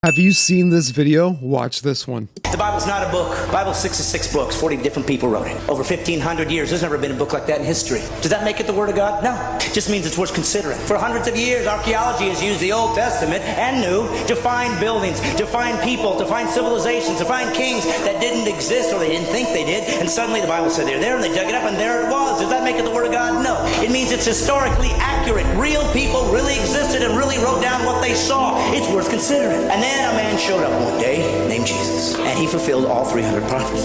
Have you seen this video? Watch this one. The Bible's not a book. The Bible's 66 books. 40 different people wrote it. Over 1,500 years. There's never been a book like that in history. Does that make it the Word of God? No. It just means it's worth considering. For hundreds of years, archaeology has used the Old Testament and New to find buildings, to find people, to find civilizations, to find kings that didn't exist or they didn't think they did. And suddenly the Bible said they're there and they dug it up and there it was. Does that make it the Word of God? No. It means it's historically accurate. Real people really existed and really wrote down what they saw. It's worth considering. And then a man showed up one day named Jesus. And he fulfilled all 300 prophecies.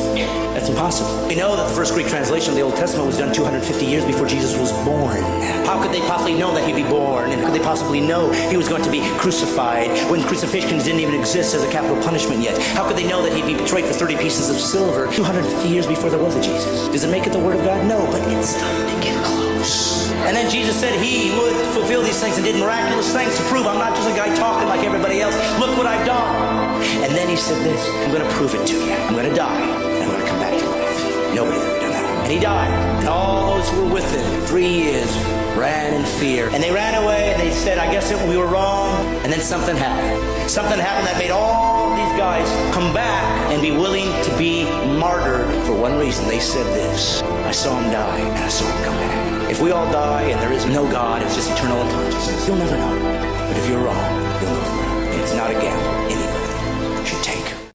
That's impossible. We know that the first Greek translation of the Old Testament was done 250 years before Jesus was born. How could they possibly know that he'd be born? And could they possibly know he was going to be crucified when crucifixions didn't even exist as a capital punishment yet? How could they know that he'd be betrayed for 30 pieces of silver 250 years before there was a Jesus? Does it make it the Word of God? No, but it's starting to get close. And then Jesus said he would fulfill these things and did miraculous things to prove I'm not just a guy talking like everybody else. Look what I've done. And then he said this, I'm going to prove it to you. I'm going to die and I'm going to come back to life. Nobody's ever done that. And he died. And all those who were with him 3 years ran in fear. And they ran away and they said, I guess we were wrong. And then something happened. Something happened that made all these guys come back and be willing to be martyred for one reason. They said this, I saw him die and I saw him come back. If we all die and there is no God, it's just eternal unconsciousness, you'll never know. But if you're wrong, you'll never know. And it's not a gamble anyway.